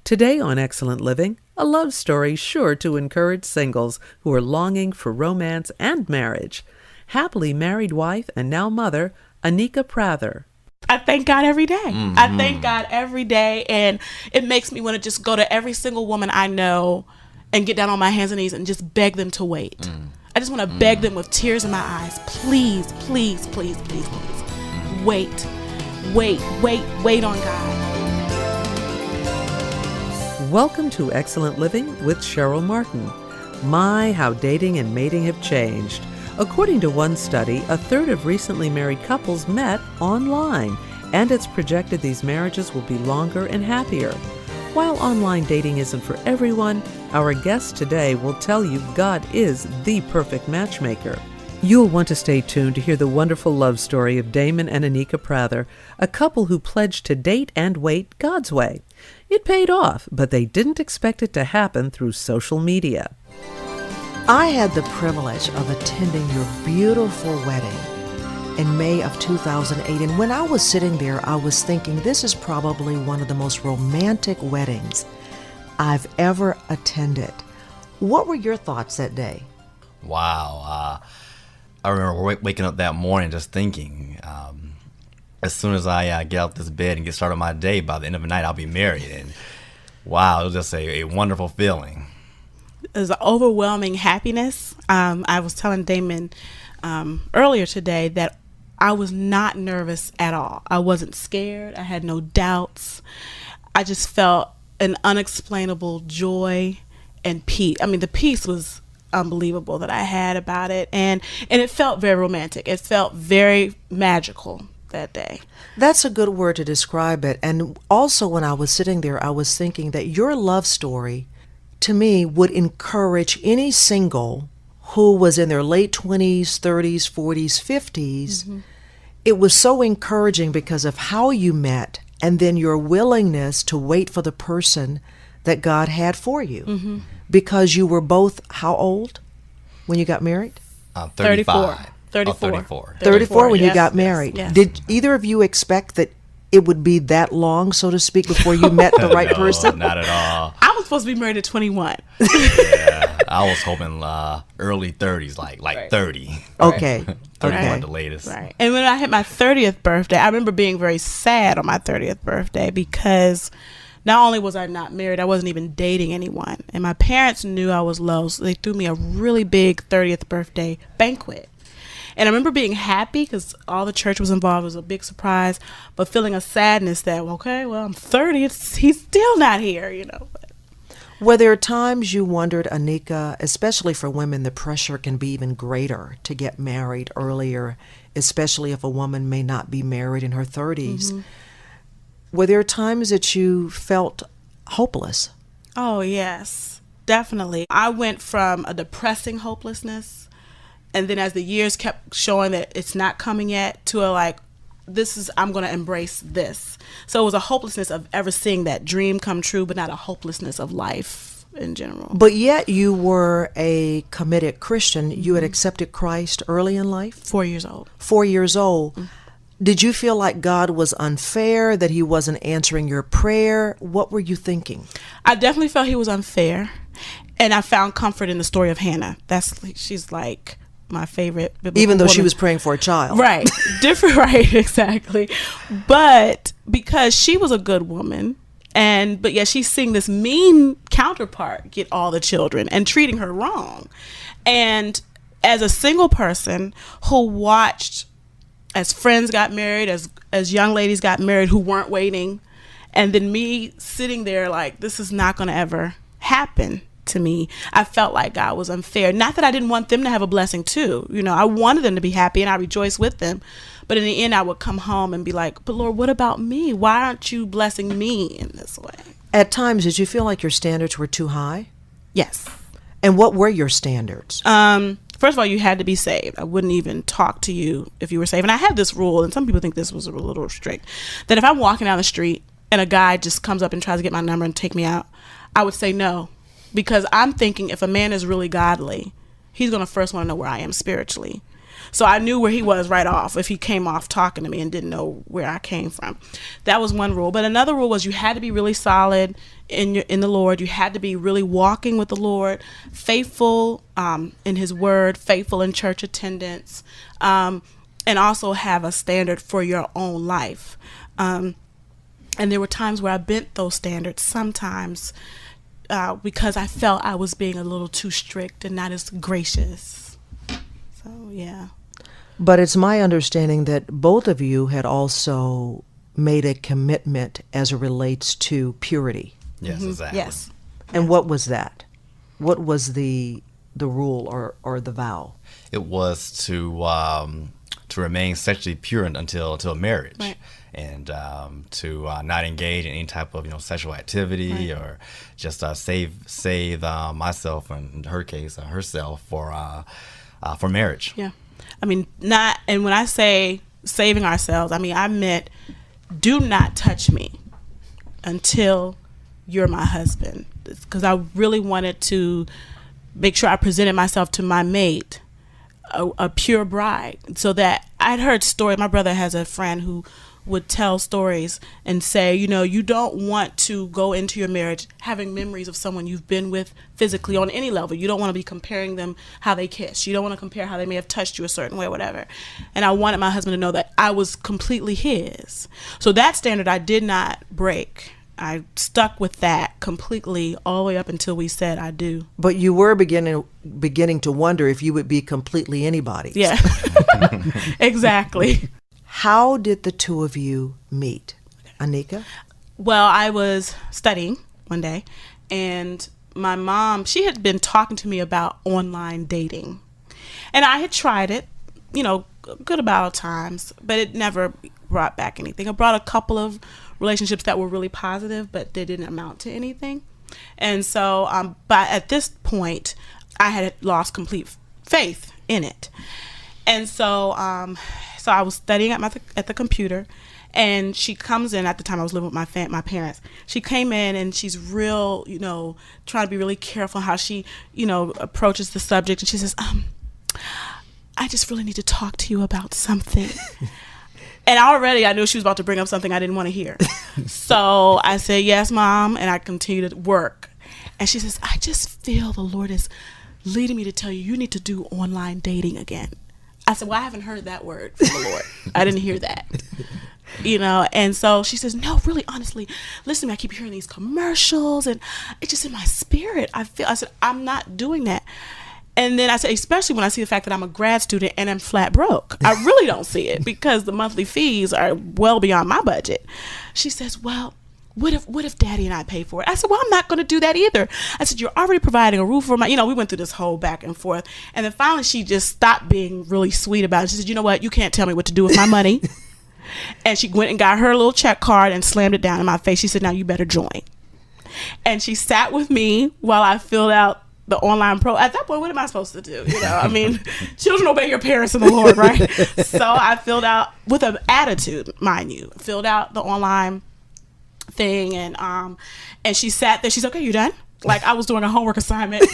Today on Excellent Living, a love story sure to encourage singles who are longing for romance and marriage. Happily married wife and now mother, Anika Prather. I thank God every day. I thank God every day, and it makes me want to just go to every single woman I know and get down on my hands and knees and just beg them to wait. I just want to beg them with tears in my eyes. Please, please, please, please, please. Wait on God. Welcome to Excellent Living with Cheryl Martin. My, how dating and mating have changed. According to one study, a third of recently married couples met online, and it's projected these marriages will be longer and happier. While online dating isn't for everyone, our guest today will tell you God is the perfect matchmaker. You'll want to stay tuned to hear the wonderful love story of Damon and Anika Prather, a couple who pledged to date and wait God's way. It paid off, but they didn't expect it to happen through social media. I had the privilege of attending your beautiful wedding in May of 2008, and when I was sitting there, I was thinking this is probably one of the most romantic weddings I've ever attended. What were your thoughts that day? Wow. I remember waking up that morning just thinking, as soon as I get out this bed and get started on my day, by the end of the night, I'll be married. And wow, it was just a wonderful feeling. It was an overwhelming happiness. I was telling Damon earlier today that I was not nervous at all. I wasn't scared. I had no doubts. I just felt an unexplainable joy and peace. I mean, the peace was unbelievable that I had about it, and it felt very romantic. It felt very magical that day. That's a good word to describe it. And also when I was sitting there, I was thinking that your love story to me would encourage any single who was in their late 20s, 30s, 40s, 50s. It was so encouraging because of how you met and then your willingness to wait for the person that God had for you. Because you were both how old when you got married? 35. 34. 34 when you yes, got married. yes. Did either of you expect that it would be that long, so to speak, before you met the right person? Not at all. I was supposed to be married at 21. Yeah, I was hoping early 30s, like Right. 30. Okay. 31 Okay. the latest. Right. And when I hit my 30th birthday, I remember being very sad on my 30th birthday because not only was I not married, I wasn't even dating anyone. And my parents knew I was low, so they threw me a really big 30th birthday banquet. And I remember being happy because all the church was involved. It was a big surprise, but feeling a sadness that, okay, well, I'm 30. He's still not here, you know. Were there times you wondered, Anika, especially for women, the pressure can be even greater to get married earlier, especially if a woman may not be married in her 30s. Were there times that you felt hopeless? Oh, yes, definitely. I went from a depressing hopelessness, and then as the years kept showing that it's not coming yet, to a I'm going to embrace this. So it was a hopelessness of ever seeing that dream come true, but not a hopelessness of life in general. But yet you were a committed Christian. You had accepted Christ early in life? 4 years old. 4 years old. Did you feel like God was unfair, that he wasn't answering your prayer? What were you thinking? I definitely felt he was unfair, and I found comfort in the story of Hannah. She's like my favorite biblical Even though she woman. was praying for a child. Right. Different, right, exactly. But because she was a good woman, but yet she's seeing this mean counterpart get all the children and treating her wrong. And as a single person who watched as friends got married, as young ladies got married who weren't waiting, and then me sitting there like, this is not going to ever happen to me, I felt like God was unfair. Not that I didn't want them to have a blessing too. You know, I wanted them to be happy and I rejoiced with them. But in the end, I would come home and be like, but Lord, what about me? Why aren't you blessing me in this way? At times, did you feel like your standards were too high? Yes. And what were your standards? First of all, you had to be saved. I wouldn't even talk to you if you were saved. And I had this rule, and some people think this was a little strict, that if I'm walking down the street and a guy just comes up and tries to get my number and take me out, I would say no. Because I'm thinking if a man is really godly, he's going to first want to know where I am spiritually. So I knew where he was right off if he came off talking to me and didn't know where I came from. That was one rule. But another rule was you had to be really solid in the Lord. You had to be really walking with the Lord, faithful in his word, faithful in church attendance, and also have a standard for your own life. And there were times where I bent those standards sometimes because I felt I was being a little too strict and not as gracious. So, yeah. But it's my understanding that both of you had also made a commitment as it relates to purity. Yes, exactly. Yes. And what was that? What was the rule or the vow? It was to remain sexually pure until marriage, Right. and to not engage in any type of sexual activity, Right. or just save myself, and in her case herself, for marriage. Yeah. I mean, and when I say saving ourselves, I mean, I meant do not touch me until you're my husband. Because I really wanted to make sure I presented myself to my mate, a pure bride, so that I'd heard stories. My brother has a friend who would tell stories and say, you don't want to go into your marriage having memories of someone you've been with physically on any level. You don't want to be comparing them how they kiss. You don't want to compare how they may have touched you a certain way or whatever. And I wanted my husband to know that I was completely his. So that standard I did not break. I stuck with that completely all the way up until we said I do. But you were beginning to wonder if you would be completely anybody's. Yeah, exactly. How did the two of you meet? Anika? Well, I was studying one day, and my mom, she had been talking to me about online dating. And I had tried it, a good amount of times, but it never brought back anything. It brought a couple of relationships that were really positive, but they didn't amount to anything. And so, but at this point, I had lost complete faith in it. And so, so I was studying at the computer, and she comes in. At the time I was living with my parents. She came in, and she's real, trying to be really careful how she, approaches the subject. And she says, I just really need to talk to you about something. And already I knew she was about to bring up something I didn't want to hear. So I said, yes, Mom. And I continued to work. And she says, I just feel the Lord is leading me to tell you need to do online dating again. I said, well, I haven't heard that word from the Lord. I didn't hear that. And so she says, no, really, honestly, listen to me. I keep hearing these commercials, and it's just in my spirit. I said, I'm not doing that. And then I said, especially when I see the fact that I'm a grad student and I'm flat broke. I really don't see it because the monthly fees are well beyond my budget. She says, well, what if Daddy and I pay for it? I said, well, I'm not going to do that either. I said, you're already providing a roof for my, we went through this whole back and forth. And then finally she just stopped being really sweet about it. She said, you know what? You can't tell me what to do with my money. And she went and got her little check card and slammed it down in my face. She said, now you better join. And she sat with me while I filled out the online at that point, what am I supposed to do? Children obey your parents in the Lord, right? So I filled out with an attitude, mind you, filled out the online thing, and she sat there. She's okay, you done? Like I was doing a homework assignment,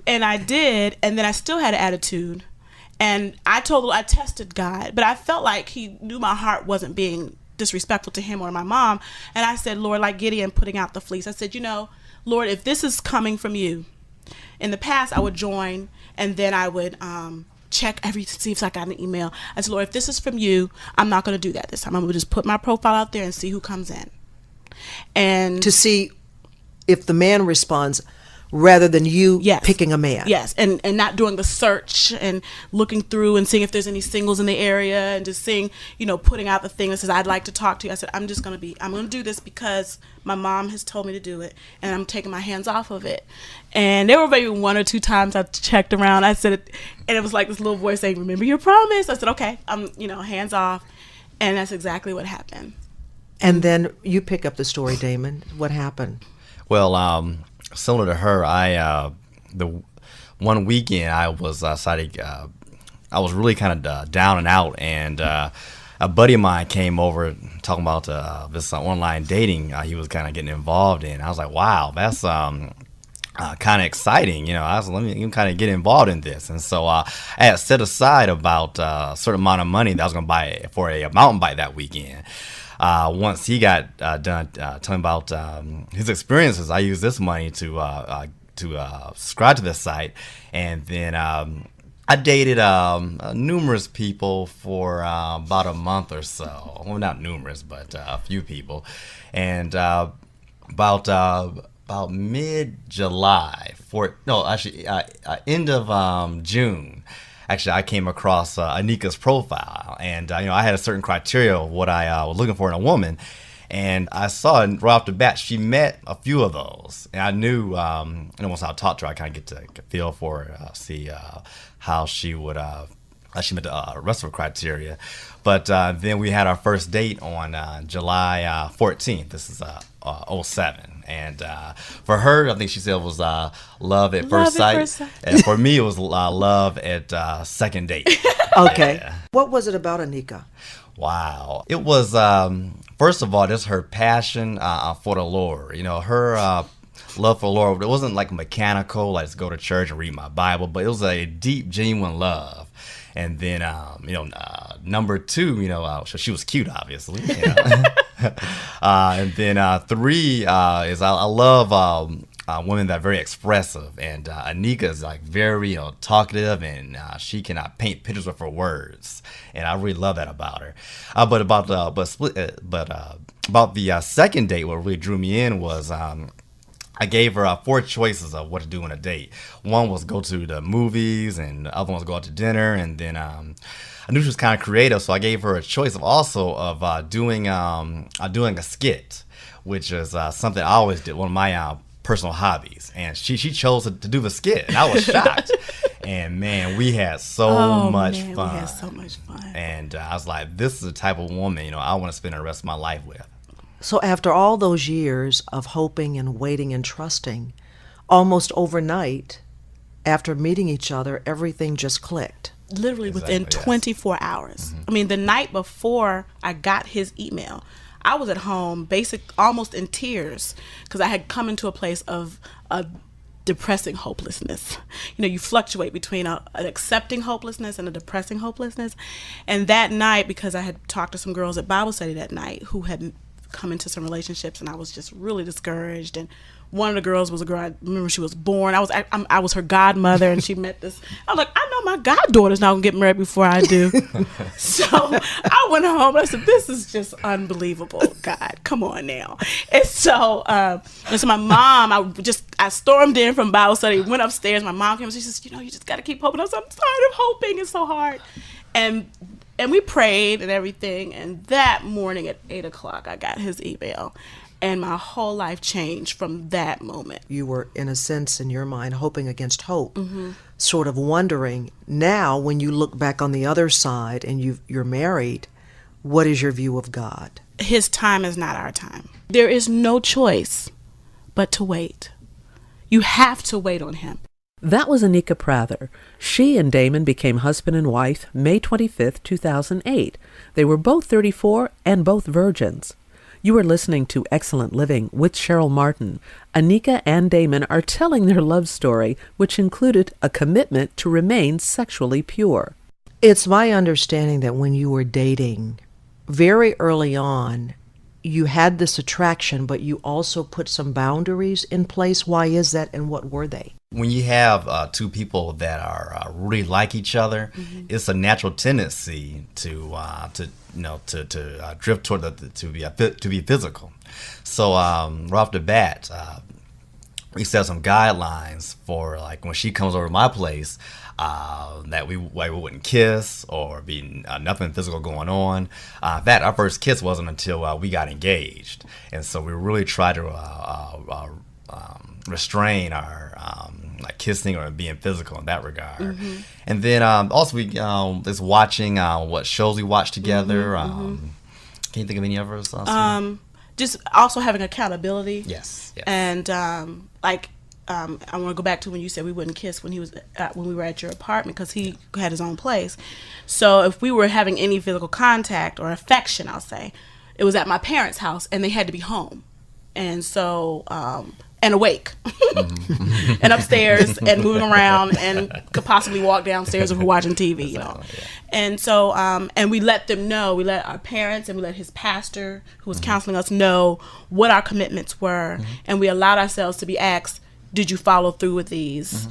and I did, and then I still had an attitude, and I tested God, but I felt like he knew my heart wasn't being disrespectful to him or my mom, and I said, Lord, like Gideon putting out the fleece, I said, Lord, if this is coming from you. In the past, I would join, and then I would check see if I got an email. I said, Lord, if this is from you, I'm not going to do that this time. I'm going to just put my profile out there and see who comes in. And to see if the man responds rather than you picking a man. Yes, and not doing the search and looking through and seeing if there's any singles in the area and just seeing, putting out the thing that says, I'd like to talk to you. I said, I'm going to do this because my mom has told me to do it, and I'm taking my hands off of it. And there were maybe one or two times I checked around. I said it, and it was like this little voice saying, remember your promise. I said, okay, I'm, hands off. And that's exactly what happened. And then you pick up the story, Damon. What happened? Well, similar to her, the one weekend I was I was really kind of down and out, and a buddy of mine came over talking about this online dating he was kind of getting involved in. I was like, wow, that's kind of exciting. I was let me kind of get involved in this, and so I had set aside about a certain amount of money that I was going to buy for a mountain bike that weekend. Once he got done telling about his experiences, I used this money to subscribe to the site, and then I dated numerous people for about a month or so. Well, not numerous, but a few people, and about mid-July, end of June, actually, I came across Anika's profile, and I had a certain criteria of what I was looking for in a woman, and I saw right off the bat she met a few of those, and I knew, once I talked to her, I kind of get to feel for her, see how she would. She met the rest of her criteria, but then we had our first date on July 14th. This is 07, and for her, I think she said it was love at first sight, and for me, it was love at second date. Okay. Yeah. What was it about Anika? Wow, it was first of all just her passion for the Lord. Her. Love for the Lord. It wasn't like mechanical, like let's go to church and read my Bible, but it was a deep, genuine love. And then, number two, so she was cute, obviously. And then 3 is I love women that are very expressive, and Anika is like very talkative, and she can paint pictures with her words, and I really love that about her. But about the second date, what really drew me in was. I gave her 4 choices of what to do on a date. One was go to the movies, and the other one was go out to dinner. And then I knew she was kind of creative, so I gave her a choice of doing a skit, which is something I always did, one of my personal hobbies. And she chose to do the skit, and I was shocked. And man, we had so much fun. We had so much fun. And I was like, this is the type of woman I want to spend the rest of my life with. So after all those years of hoping and waiting and trusting, almost overnight, after meeting each other, everything just clicked. Literally within 24 hours. Mm-hmm. I mean, the night before I got his email, I was at home, almost in tears, because I had come into a place of a depressing hopelessness. You fluctuate between an accepting hopelessness and a depressing hopelessness. And that night, because I had talked to some girls at Bible study that night who had come into some relationships, and I was just really discouraged. And one of the girls was a girl, I remember she was born. I was her godmother, and she met this. I was like, I know my goddaughter's not gonna get married before I do. So I went home and I said, this is just unbelievable. God, come on now. And so my mom, I stormed in from Bible study, went upstairs. My mom came and she says, you just got to keep hoping. I said, I'm tired of hoping. It's so hard. And we prayed and everything. And that morning at 8 o'clock, I got his email. And my whole life changed from that moment. You were, in a sense, in your mind, hoping against hope, mm-hmm. sort of wondering, now when you look back on the other side and you're married, what is your view of God? His time is not our time. There is no choice but to wait. You have to wait on him. That was Anika Prather. She and Damon became husband and wife May 25th, 2008. They were both 34 and both virgins. You are listening to Excellent Living with Cheryl Martin. Anika and Damon are telling their love story, which included a commitment to remain sexually pure. It's my understanding that when you were dating, very early on, you had this attraction, but you also put some boundaries in place. Why is that, and what were they? When you have two people that are really like each other, mm-hmm. it's a natural tendency to drift toward to be physical. So right off the bat, we set some guidelines for, like, when she comes over to my place, that we wouldn't kiss or be nothing physical going on. In fact, our first kiss wasn't until we got engaged, and so we really tried to restrain our like kissing or being physical in that regard. Mm-hmm. And then also we is watching what shows we watch together. Mm-hmm. Can you think of any others? Just also having accountability. Yes. And I want to go back to when you said we wouldn't kiss when we were at your apartment, because he had his own place. So if we were having any physical contact or affection, I'll say, it was at my parents' house, and they had to be home. And so and awake and upstairs and moving around and could possibly walk downstairs if we're watching TV, you know. And so, and we let them know, we let our parents and we let his pastor who was counseling us know what our commitments were. And we allowed ourselves to be asked, did you follow through with these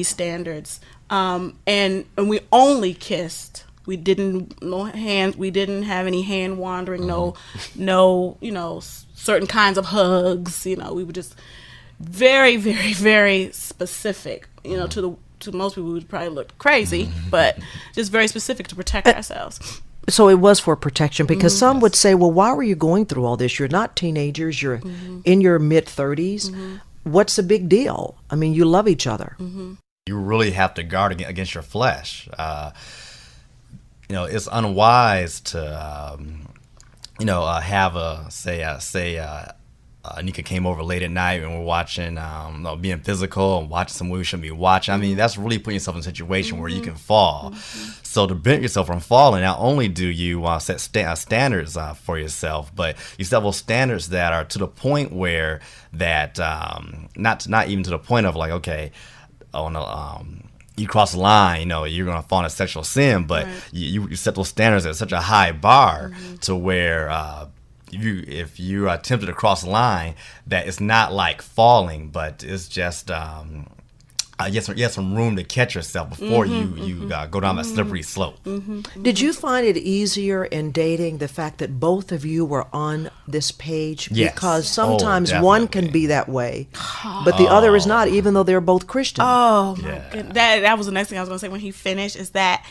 standards? And we only kissed. We didn't we didn't have any hand wandering, no, you know, certain kinds of hugs, you know. We were just very, very, very specific, you know, to most people would probably look crazy, but just very specific to protect ourselves. So it was for protection, because some would say, well, why were you going through all this? You're not teenagers, you're in your mid-30s. What's the big deal? I mean, you love each other. You really have to guard against your flesh. You know, it's unwise to, you know, have Anika came over late at night and we're watching, being physical and watching some movie we shouldn't be watching. I mean, that's really putting yourself in a situation where you can fall. So to prevent yourself from falling, not only do you set standards for yourself, but you set those standards that are to the point where that, not even to the point of like, okay, oh no, you cross the line, you know, you're going to fall into sexual sin, but you set those standards at such a high bar to where, if you are tempted to cross the line, that it's not like falling, but it's just you have some room to catch yourself before you go down that slippery slope. Did you find it easier in dating the fact that both of you were on this page? Yes. Because sometimes one can be that way, but the other is not, even though they're both Christian. Oh, my goodness. That was the next thing I was going to say when he finished, is that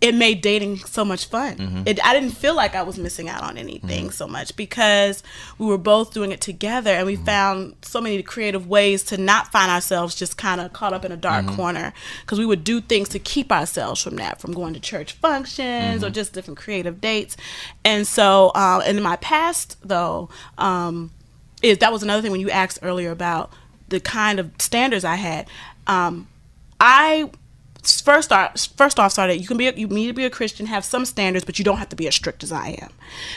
it made dating so much fun. I didn't feel like I was missing out on anything so much, because we were both doing it together, and we found so many creative ways to not find ourselves just kind of caught up in a dark corner, because we would do things to keep ourselves from that, from going to church functions or just different creative dates. And so, and in my past though, that was another thing when you asked earlier about the kind of standards I had. I first off started, you need to be a Christian, have some standards, but you don't have to be as strict as I am.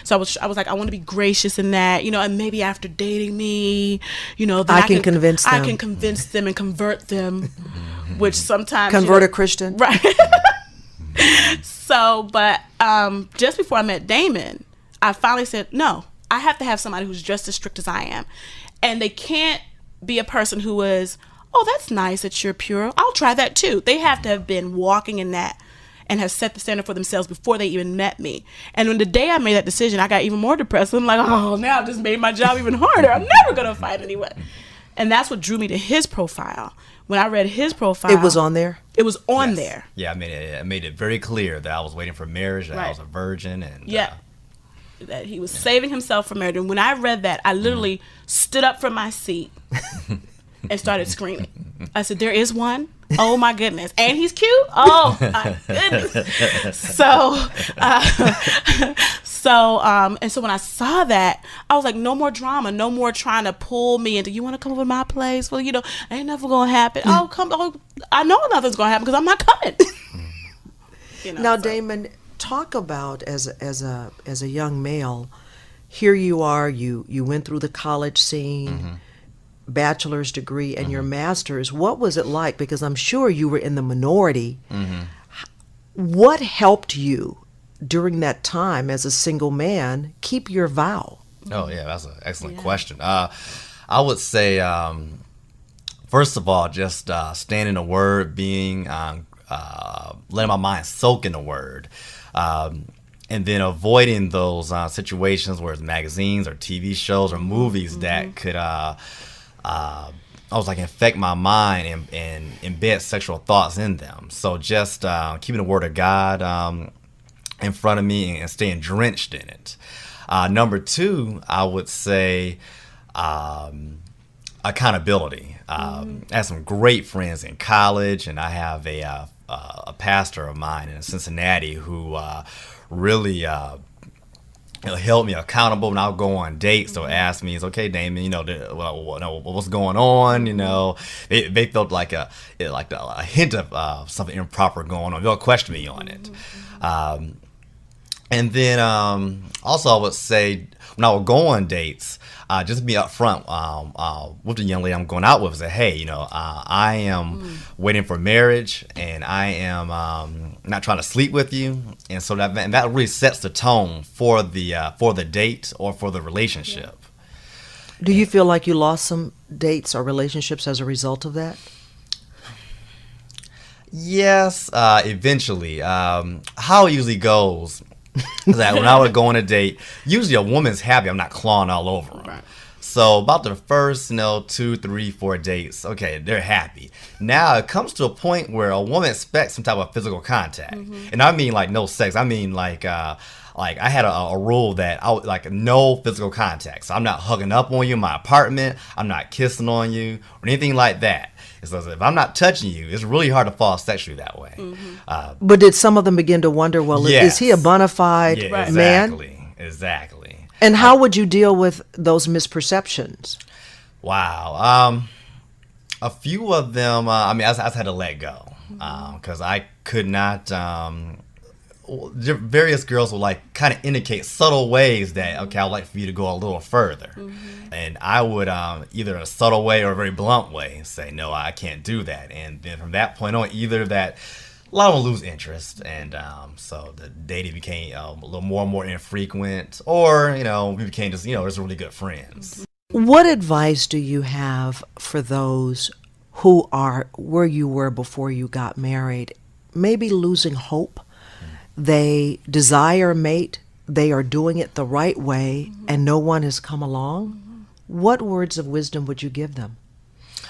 So I was like, I want to be gracious in that, you know, and maybe after dating me, you know, then I can convince them. I can convince them and convert them, which sometimes Convert a Christian. Right. So, but just before I met Damon, I finally said, no, I have to have somebody who's just as strict as I am. And they can't be a person who is, oh, that's nice that you're pure, I'll try that too. They have to have been walking in that and have set the standard for themselves before they even met me. And when the day I made that decision, I got even more depressed. I'm like, oh, now I've just made my job even harder. I'm never going to find anyone. And that's what drew me to his profile. When I read his profile, It was on there? It was on there. Yeah, I made it very clear that I was waiting for marriage, that I was a virgin, and that he was saving himself for marriage. And when I read that, I literally stood up from my seat and started screaming. I said, there is one? Oh my goodness. And he's cute? Oh my goodness. So and so when I saw that, I was like, no more drama, no more trying to pull me into, you want to come over to my place? Well, you know, ain't nothing gonna happen. I know nothing's gonna happen because I'm not coming. You know, now, Damon, talk about as a young male, here you are, you went through the college scene, bachelor's degree and your master's. What was it like? Because I'm sure you were in the minority. What helped you during that time as a single man keep your vow? Oh yeah, that's an excellent question. I would say, first of all, just staying in the Word, being letting my mind soak in the Word, and then avoiding those situations where it's magazines or TV shows or movies that could infect my mind and embed sexual thoughts in them. So just keeping the Word of God in front of me and staying drenched in it. Number two, I would say accountability. I had some great friends in college, and I have a pastor of mine in Cincinnati who really held me accountable when I would go on dates. So ask me, "It's okay, Damon. You know, what's going on? You know." They felt like a hint of something improper going on. They'll question me on it. And then also I would say when I would go on dates, just be upfront with the young lady I'm going out with. Say, hey, I am waiting for marriage, and I am not trying to sleep with you, and so that really sets the tone for the date or for the relationship. Do you feel like you lost some dates or relationships as a result of that? Yes, eventually. How it usually goes is that when I would go on a date, usually a woman's happy I'm not clawing all over them. Right. So about the first, 2, 3, 4 dates, okay, they're happy. Now it comes to a point where a woman expects some type of physical contact. And I mean like no sex. I mean like I had a rule that I would like no physical contact. So I'm not hugging up on you in my apartment. I'm not kissing on you or anything like that. So if I'm not touching you, it's really hard to fall sexually that way. But did some of them begin to wonder, well, Yes. is he a bona fide Yeah, man? exactly. And how would you deal with those misperceptions? Wow. A few of them, I just had to let go because I could not. Various girls will like kind of indicate subtle ways that okay, I'd like for you to go a little further, and I would either in a subtle way or a very blunt way say no, I can't do that, and then from that point on, either that a lot of them lose interest, and so the dating became a little more and more infrequent, or we became just just really good friends. What advice do you have for those who are where you were before you got married, maybe losing hope? They desire a mate, they are doing it the right way, and no one has come along. What words of wisdom would you give them?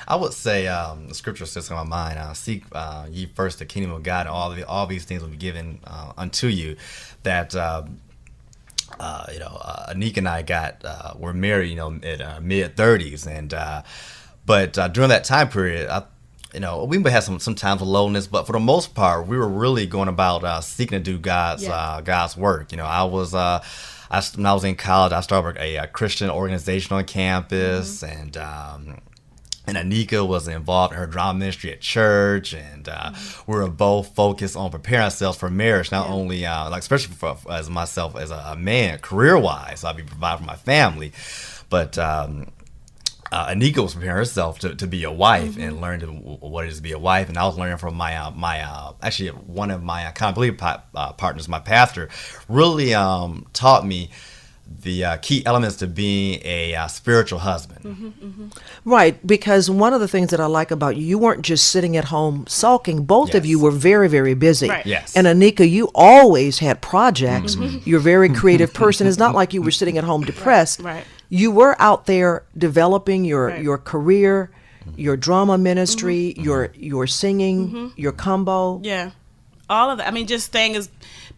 I would say the scripture says in my mind, seek ye first the kingdom of God, and all these things will be given unto you. That Anika and I were married, at mid-30s, and but during that time period, we would have some times of loneliness, but for the most part, we were really going about seeking to do God's work. When I was in college, I started a Christian organization on campus, and Anika was involved in her drama ministry at church, and we were both focused on preparing ourselves for marriage, not only especially as myself as a man, career-wise, I'd be providing for my family, but Anika was preparing herself to be a wife and learn what it is to be a wife, and I was learning from my actually one of my accountability partners, my pastor, really taught me the key elements to being a spiritual husband. Right, because one of the things that I like about you, you weren't just sitting at home sulking. Both of Yes. you were very, very busy. Right. Yes. And Anika, you always had projects. You're a very creative person. It's not like you were sitting at home depressed. Right. You were out there developing your Right. your career, your drama ministry, your singing, your combo. Yeah. All of that. I mean, just staying as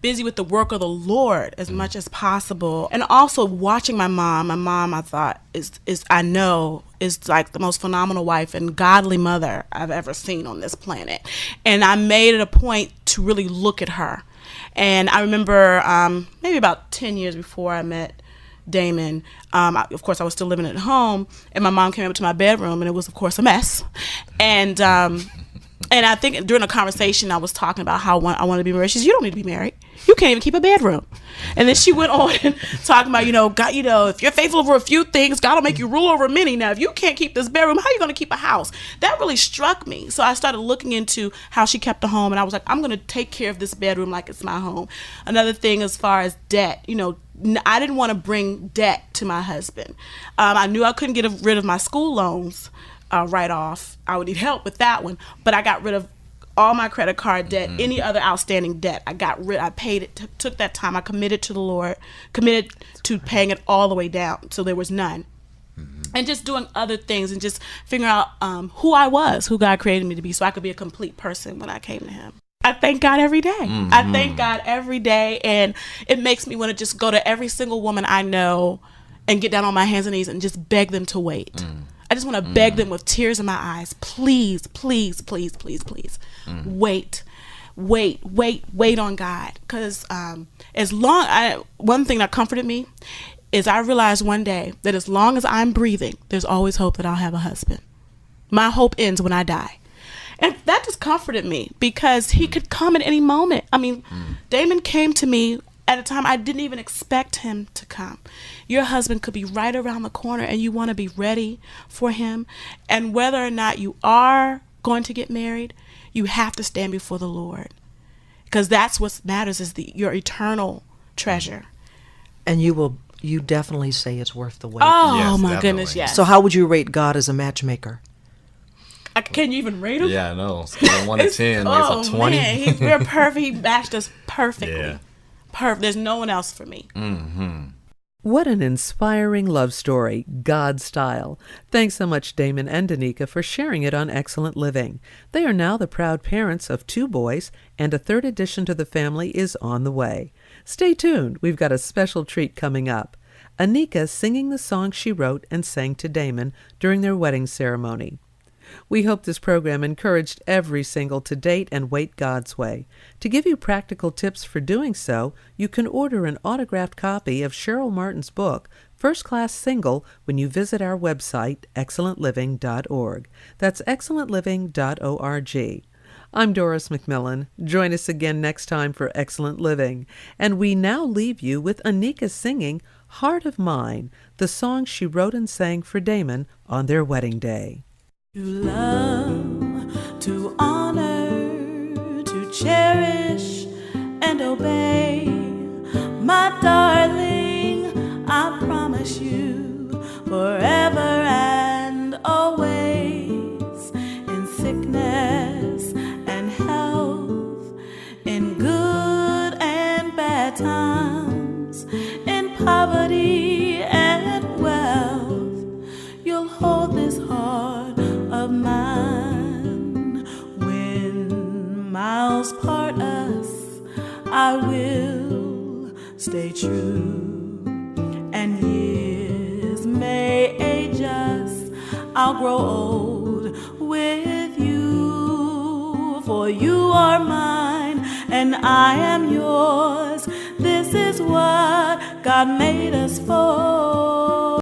busy with the work of the Lord as much as possible. And also watching my mom. My mom, I thought, is like the most phenomenal wife and godly mother I've ever seen on this planet. And I made it a point to really look at her. And I remember maybe about 10 years before I met Damon, of course I was still living at home, and my mom came up to my bedroom, and it was of course a mess. And I think during a conversation I was talking about how I wanted to be married. She said, "You don't need to be married. You can't even keep a bedroom." And then she went on and talking about, God, if you're faithful over a few things, God will make you rule over many. Now, if you can't keep this bedroom, how are you going to keep a house? That really struck me. So I started looking into how she kept a home, and I was like, I'm going to take care of this bedroom like it's my home. Another thing as far as debt, I didn't want to bring debt to my husband. I knew I couldn't get rid of my school loans right off. I would need help with that one, but I got rid of all my credit card debt, any other outstanding debt. I paid it, took that time. I committed to the Lord, committed to paying it all the way down, so there was none. And just doing other things and just figuring out who I was, who God created me to be, so I could be a complete person when I came to Him. I thank God every day. I thank God every day, and it makes me want to just go to every single woman I know and get down on my hands and knees and just beg them to wait. I just want to beg them with tears in my eyes, please, please, please, please, please, wait on God. Because one thing that comforted me is I realized one day that as long as I'm breathing, there's always hope that I'll have a husband. My hope ends when I die. And that just comforted me because he could come at any moment. I mean, Damon came to me at a time I didn't even expect him to come. Your husband could be right around the corner, and you want to be ready for him. And whether or not you are going to get married, you have to stand before the Lord, because that's what matters, is your eternal treasure. And you definitely say it's worth the wait. Oh, Yes, my definitely. goodness, yes. So how would you rate God as a matchmaker? Can you even rate him? Yeah, I know. Scale of 1 to 10, it's a 20. Man, we're perfect. He matched us perfectly. Yeah. Perfect. There's no one else for me. What an inspiring love story, God style. Thanks so much, Damon and Danica, for sharing it on Excellent Living. They are now the proud parents of 2 boys, and a 3rd addition to the family is on the way. Stay tuned. We've got a special treat coming up. Anika singing the song she wrote and sang to Damon during their wedding ceremony. We hope this program encouraged every single to date and wait God's way. To give you practical tips for doing so, you can order an autographed copy of Cheryl Martin's book, First Class Single, when you visit our website, excellentliving.org. That's excellentliving.org. I'm Doris McMillan. Join us again next time for Excellent Living. And we now leave you with Anika singing Heart of Mine, the song she wrote and sang for Damon on their wedding day. To love, to honor, to cherish and obey. My darling, I promise you, forever and always, in sickness and health, in good and bad times, in poverty and wealth, you'll hold this heart of mine. When miles part us, I will stay true, and years may age us, I'll grow old with you. For you are mine and I am yours. This is what God made us for.